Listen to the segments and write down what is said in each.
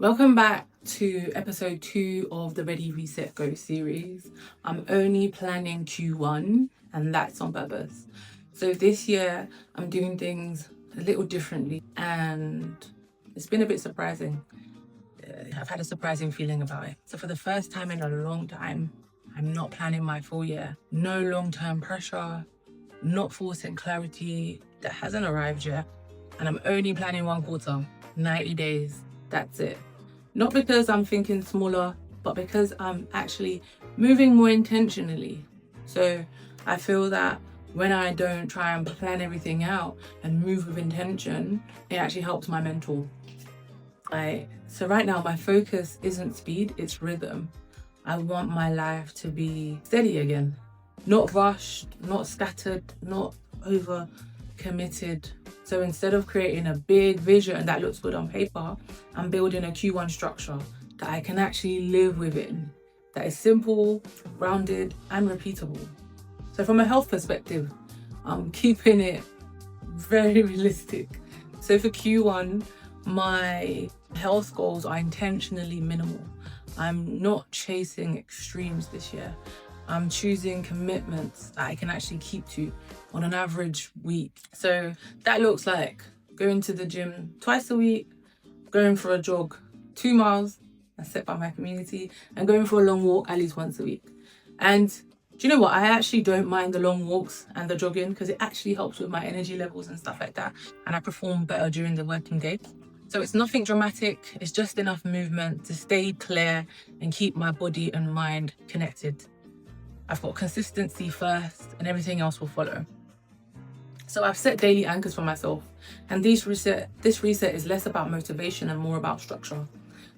Welcome back to episode 2 of the Ready, Reset, Go series. I'm only planning Q1 and that's on purpose. So this year I'm doing things a little differently and it's been a bit surprising. I've had a surprising feeling about it. So for the first time in a long time, I'm not planning my full year. No long-term pressure, not forcing clarity that hasn't arrived yet. And I'm only planning 1 quarter, 90 days. That's it. Not because I'm thinking smaller, but because I'm actually moving more intentionally. So I feel that when I don't try and plan everything out and move with intention, it actually helps my mental. So right now my focus isn't speed, it's rhythm. I want my life to be steady again. Not rushed, not scattered, not over committed. So instead of creating a big vision that looks good on paper, I'm building a Q1 structure that I can actually live within, that is simple, grounded, and repeatable. So from a health perspective, I'm keeping it very realistic. So for Q1, my health goals are intentionally minimal. I'm not chasing extremes this year. I'm choosing commitments that I can actually keep to on an average week. So that looks like going to the gym twice a week, going for a jog 2 miles, as set by my community, and going for a long walk at least once a week. And do you know what? I actually don't mind the long walks and the jogging because it actually helps with my energy levels and stuff like that. And I perform better during the working day. So it's nothing dramatic. It's just enough movement to stay clear and keep my body and mind connected. I've got consistency first and everything else will follow. So I've set daily anchors for myself. And this reset is less about motivation and more about structure.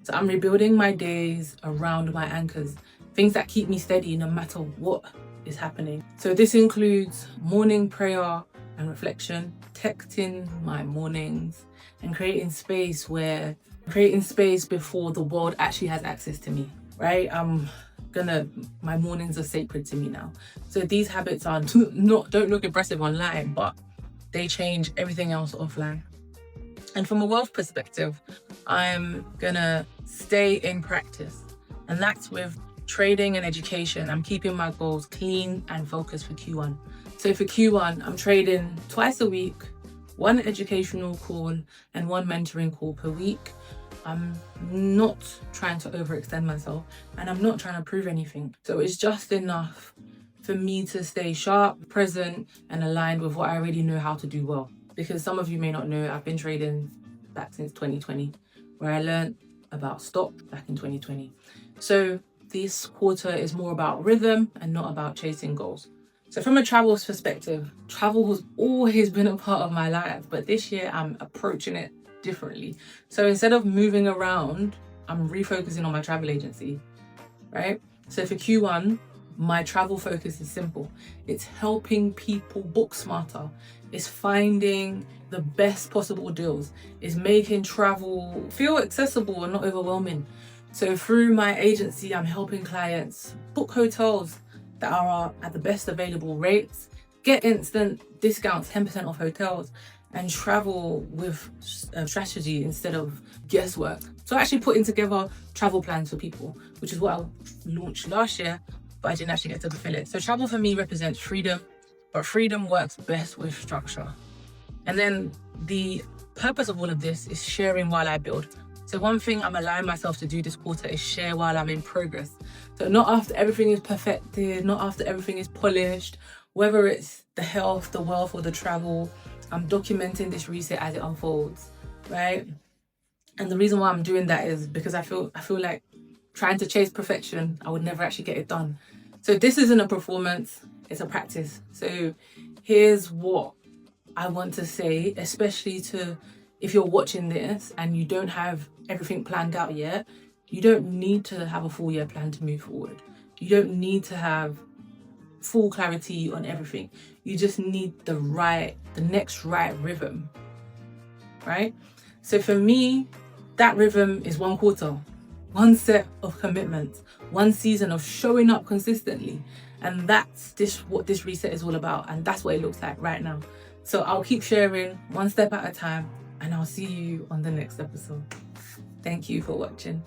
So I'm rebuilding my days around my anchors, things that keep me steady no matter what is happening. So this includes morning prayer and reflection, texting my mornings, and creating space before the world actually has access to me, right? My mornings are sacred to me now. So these habits are don't look impressive online, but they change everything else offline. And from a wealth perspective, I'm gonna stay in practice. And that's with trading and education. I'm keeping my goals clean and focused for Q1. So for Q1, I'm trading twice a week, 1 educational call and 1 mentoring call per week. I'm not trying to overextend myself and I'm not trying to prove anything. So it's just enough for me to stay sharp, present, and aligned with what I already know how to do well. Because some of you may not know, I've been trading back since 2020, where I learned about stock back in 2020. So this quarter is more about rhythm and not about chasing goals. So from a travels perspective, travel has always been a part of my life, but this year I'm approaching it differently. So instead of moving around, I'm refocusing on my travel agency, right? So for Q1, my travel focus is simple. It's helping people book smarter. It's finding the best possible deals. It's making travel feel accessible and not overwhelming. So through my agency, I'm helping clients book hotels that are at the best available rates, get instant discounts, 10% off hotels, and travel with strategy instead of guesswork. So actually putting together travel plans for people, which is what I launched last year, but I didn't actually get to fulfill it. So travel for me represents freedom, but freedom works best with structure. And then the purpose of all of this is sharing while I build. So one thing I'm allowing myself to do this quarter is share while I'm in progress. So not after everything is perfected, not after everything is polished, whether it's the health, the wealth, or the travel, I'm documenting this reset as it unfolds, right? And the reason why I'm doing that is because I feel like trying to chase perfection, I would never actually get it done. So this isn't a performance, it's a practice. So here's what I want to say, especially to if you're watching this and you don't have everything planned out yet, you don't need to have a full year plan to move forward. You don't need to have full clarity on everything. You just need the next right rhythm, right? So for me, that rhythm is 1 quarter, 1 set of commitments, 1 season of showing up consistently. And that's what this reset is all about. And that's what it looks like right now. So I'll keep sharing 1 step at a time and I'll see you on the next episode. Thank you for watching.